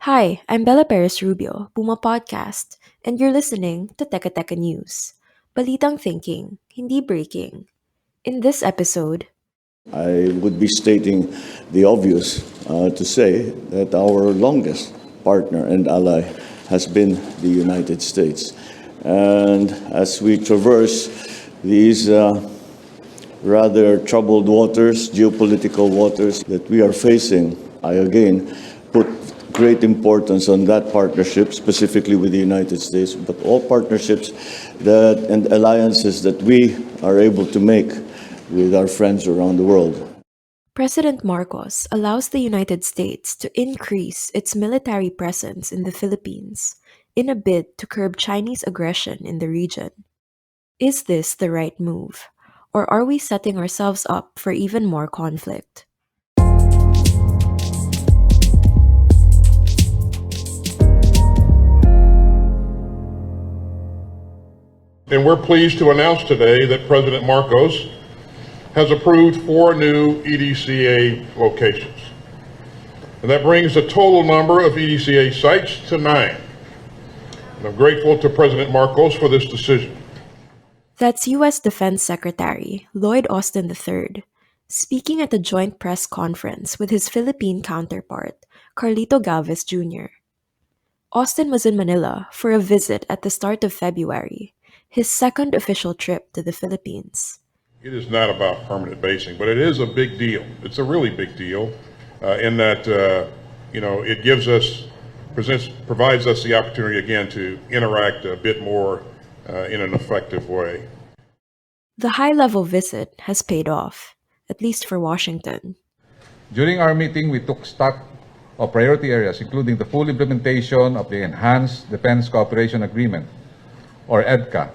Hi, I'm Bella Perez Rubio, Puma Podcast, and you're listening to Teka Teka News. Balitang thinking, hindi breaking. In this episode, I would be stating the obvious to say that our longest partner and ally has been the United States. And as we traverse these rather troubled waters, geopolitical waters that we are facing, I again put great importance on that partnership, specifically with the United States, but all partnerships and alliances that we are able to make with our friends around the world. President Marcos allows the United States to increase its military presence in the Philippines in a bid to curb Chinese aggression in the region. Is this the right move? Or are we setting ourselves up for even more conflict? And we're pleased to announce today that President Marcos has approved 4 new EDCA locations. And that brings the total number of EDCA sites to 9. And I'm grateful to President Marcos for this decision. That's U.S. Defense Secretary Lloyd Austin III speaking at a joint press conference with his Philippine counterpart, Carlito Galvez Jr. Austin was in Manila for a visit at the start of February, his second official trip to the Philippines. It is not about permanent basing, but it is a big deal. It's a really big deal in that, it provides us the opportunity again to interact a bit more in an effective way. The high-level visit has paid off, at least for Washington. During our meeting, we took stock of priority areas, including the full implementation of the Enhanced Defense Cooperation Agreement, or EDCA,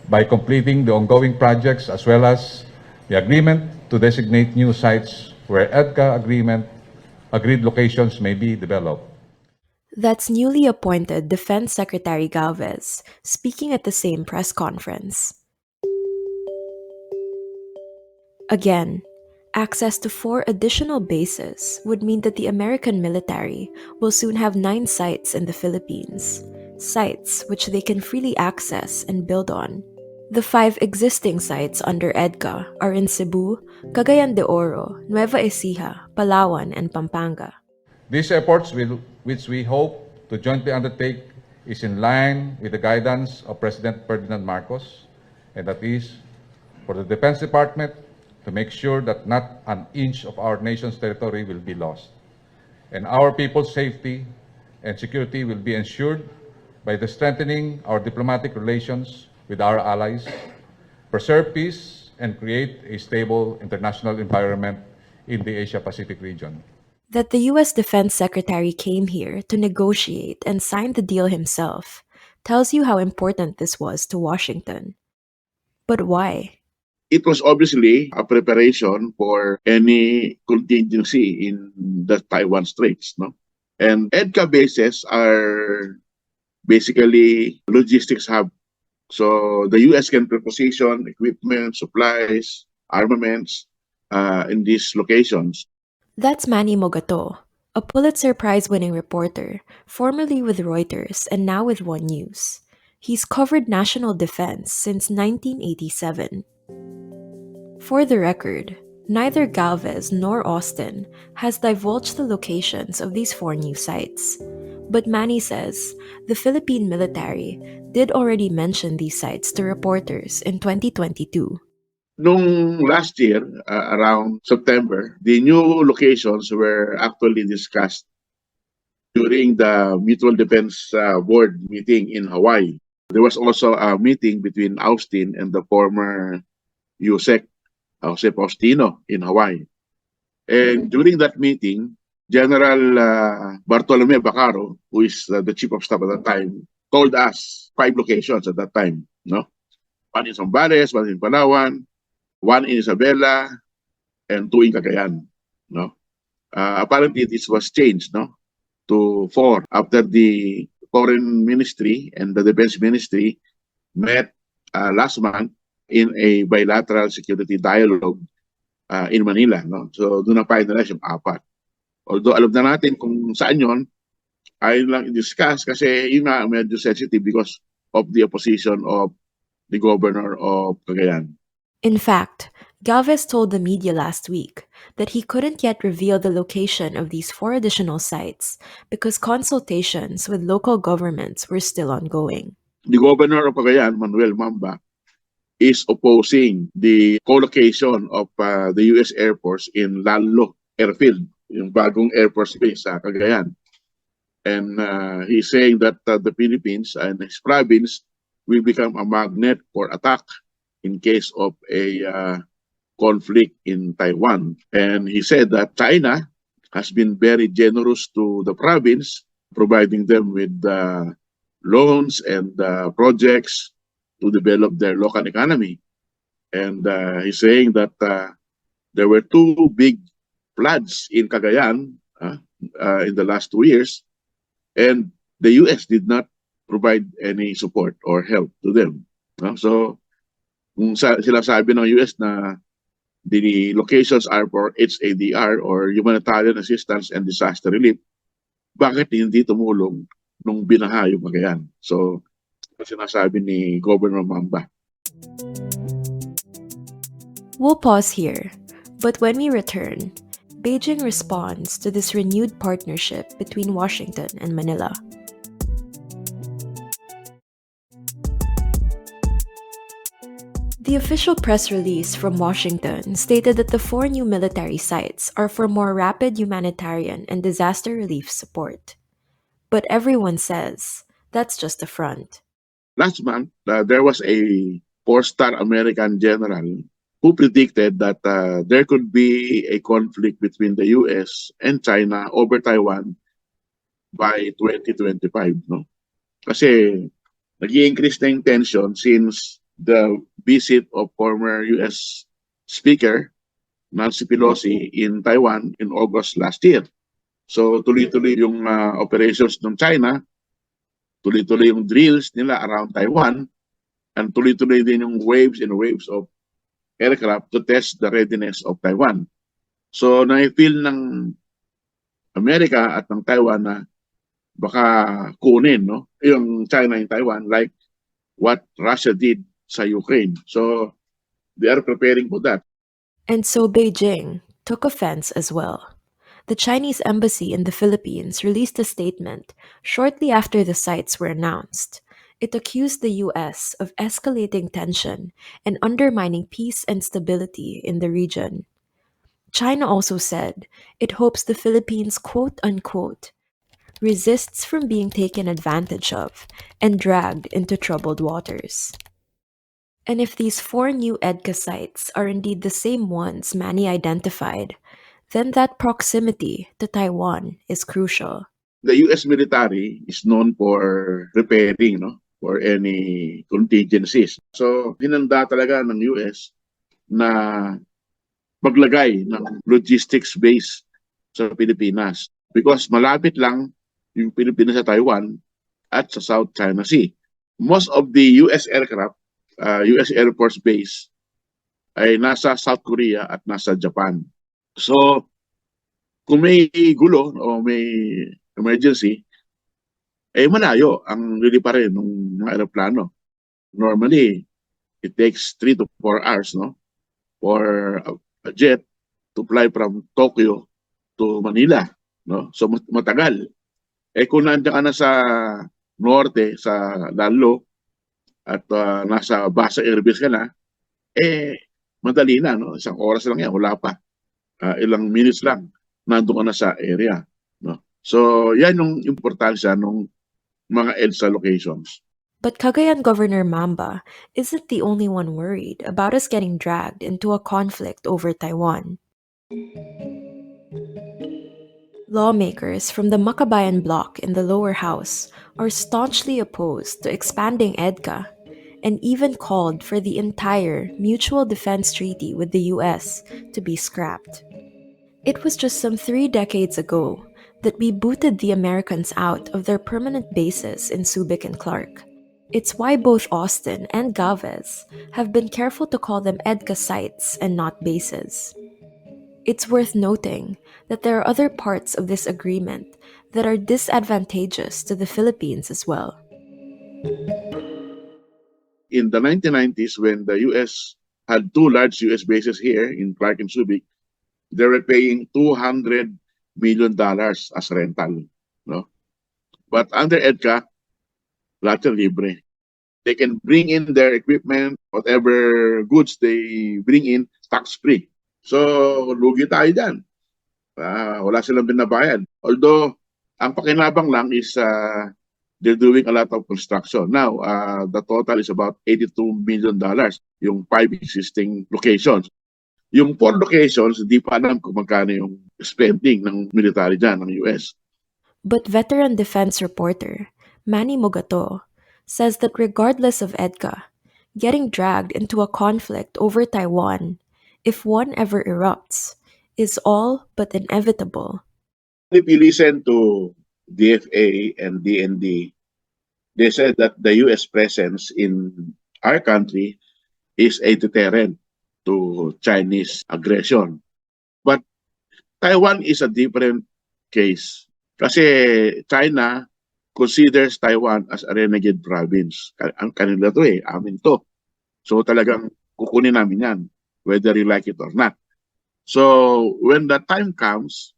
by completing the ongoing projects as well as the agreement to designate new sites where EDCA agreed locations may be developed. That's newly appointed Defense Secretary Galvez speaking at the same press conference. Again, access to 4 additional bases would mean that the American military will soon have 9 sites in the Philippines, sites which they can freely access and build on. The 5 existing sites under EDCA are in Cebu, Cagayan de Oro, Nueva Ecija, Palawan, and Pampanga. These efforts, which we hope to jointly undertake, is in line with the guidance of President Ferdinand Marcos, and that is for the Defense Department to make sure that not an inch of our nation's territory will be lost, and our people's safety and security will be ensured by the strengthening our diplomatic relations with our allies, preserve peace, and create a stable international environment in the Asia-Pacific region. That the U.S. Defense Secretary came here to negotiate and sign the deal himself tells you how important this was to Washington. But why? It was obviously a preparation for any contingency in the Taiwan Straits, no? And EDCA bases are basically logistics hub. So the U.S. can preposition equipment, supplies, armaments in these locations. That's Manny Mogato, a Pulitzer Prize-winning reporter, formerly with Reuters and now with One News. He's covered national defense since 1987. For the record, neither Galvez nor Austin has divulged the locations of these 4 new sites. But Manny says the Philippine military did already mention these sites to reporters in 2022. Nung last year, around September, the new locations were actually discussed during the Mutual Defense Board meeting in Hawaii. There was also a meeting between Austin and the former USEC, Jose Faustino, in Hawaii. And during that meeting, General Bartolome Bacaro, who is the chief of staff at that time, told us 5 locations at that time. No, one in Zambales, one in Palawan, one in Isabela, and 2 in Cagayan. No, apparently this was changed, no, to 4 after the Foreign Ministry and the Defense Ministry met last month in a bilateral security dialogue in Manila. No? So doon na finalize yung 4. Although alam na natin kung saan yon, ayaw lang i-discuss kasi yun nga medyo sensitive because of the opposition of the governor of Cagayan. In fact, Galvez told the media last week that he couldn't yet reveal the location of these four additional sites because consultations with local governments were still ongoing. The governor of Cagayan, Manuel Mamba, is opposing the co-location of the U.S. Air Force in Lalo Airfield, yung bagong Air Force base sa Cagayan. And he's saying that the Philippines and its province will become a magnet for attack in case of a conflict in Taiwan. And he said that China has been very generous to the province, providing them with loans and projects to develop their local economy. And he's saying that there were two big floods in Cagayan in the last 2 years, and the U.S. did not provide any support or help to them. So, kung sila sabi ng U.S. na the locations are for HADR or Humanitarian Assistance and Disaster Relief, bakit hindi tumulong nung binaha yung Cagayan? So, sinasabi ni Governor Mamba. We'll pause here, but when we return, Beijing responds to this renewed partnership between Washington and Manila. The official press release from Washington stated that the four new military sites are for more rapid humanitarian and disaster relief support. But everyone says that's just a front. Last month, there was a four-star American general who predicted that there could be a conflict between the US and China over Taiwan by 2025. No? Kasi nag-i-increase na yung tension since the visit of former US Speaker Nancy Pelosi in Taiwan in August last year. So tuloy-tuloy yung operations ng China, tuloy-tuloy yung drills nila around Taiwan, and tuloy-tuloy din yung waves and waves of aircraft to test the readiness of Taiwan. So na-feel ng Amerika at ng Taiwan na baka kunin yung China and Taiwan like what Russia did sa Ukraine. So they are preparing for that. And so Beijing took offense as well. The Chinese embassy in the Philippines released a statement shortly after the sites were announced. It accused the US of escalating tension and undermining peace and stability in the region. China also said it hopes the Philippines, quote unquote, resists from being taken advantage of and dragged into troubled waters. And if these four new EDCA sites are indeed the same ones Manny identified, then that proximity to Taiwan is crucial. The US military is known for preparing for any contingencies. So hinanda talaga ng US na maglagay ng logistics base sa Pilipinas because malapit lang yung Pilipinas sa Taiwan at sa South China Sea. Most of the US aircraft, US Air Force Base ay nasa South Korea at nasa Japan. So kung may gulo o may emergency, malayo ang liliparin ng mga aeroplano. Normally, it takes 3 to 4 hours for a jet to fly from Tokyo to Manila. So matagal. Kung nandiyan ka na sa norte, sa Lalo, at nasa Basa Airbase ka na, madali na. Isang oras lang yan, wala pa. Ilang minutes lang, nandun ka na sa area. So yan yung importansya ng mga EDSA locations. But Cagayan Governor Mamba isn't the only one worried about us getting dragged into a conflict over Taiwan. Lawmakers from the Makabayan bloc in the lower house are staunchly opposed to expanding EDCA and even called for the entire Mutual Defense Treaty with the US to be scrapped. It was just some 3 decades ago that we booted the Americans out of their permanent bases in Subic and Clark. It's why both Austin and Galvez have been careful to call them EDCA sites and not bases. It's worth noting that there are other parts of this agreement that are disadvantageous to the Philippines as well. In the 1990s, when the US had two large US bases here in Clark and Subic, they were paying $200 million as rental. No? But under EDCA, lahat yan libre. They can bring in their equipment, whatever goods they bring in, tax-free. So, lugi tayo dyan. Wala silang binabayad. Although, ang pakinabang lang is they're doing a lot of construction. Now, the total is about $82 million, yung 5 existing locations. Yung 4 locations, di pa alam kung magkano yung spending ng military dyan, ng US. But veteran defense reporter Manny Mogato says that regardless of EDCA, getting dragged into a conflict over Taiwan, if one ever erupts, is all but inevitable. If you listen to DFA and DND, they said that the US presence in our country is a deterrent to Chinese aggression. But Taiwan is a different case. Kasi China considers Taiwan as a renegade province. Ang kanila to amin to. So talagang kukunin namin yan, whether you like it or not. So when the time comes,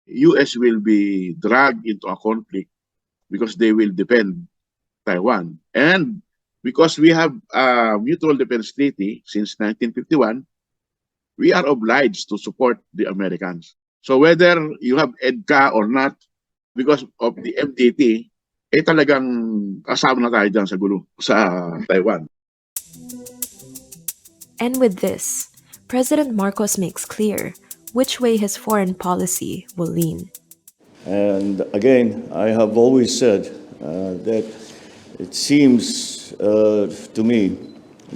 US will be dragged into a conflict because they will defend Taiwan. And because we have a mutual defense treaty since 1951, we are obliged to support the Americans. So whether you have EDCA or not, because of the MDT, talagang kasama na tayo dyan sa gulo sa Taiwan. And with this, President Marcos makes clear which way his foreign policy will lean. And again, I have always said that it seems to me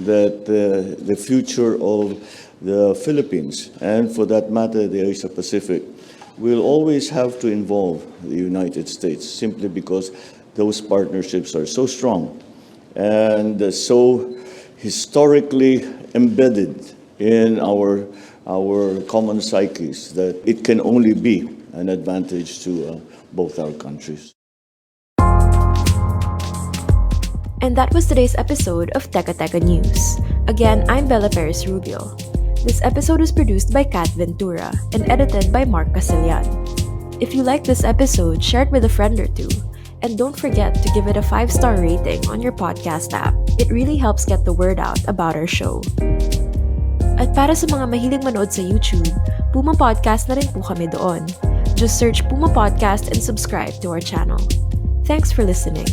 that the future of the Philippines, and for that matter the Asia Pacific, will always have to involve the United States, simply because those partnerships are so strong and so historically embedded in our common psyches that it can only be an advantage to both our countries. And that was today's episode of Teka Teka News. Again, I'm Bella Perez Rubio. This episode was produced by Kat Ventura and edited by Mark Casillan. If you like this episode, share it with a friend or two. And don't forget to give it a 5-star rating on your podcast app. It really helps get the word out about our show. At para sa mga mahilig manood sa YouTube, Puma Podcast na rin po kami doon. Just search Puma Podcast and subscribe to our channel. Thanks for listening.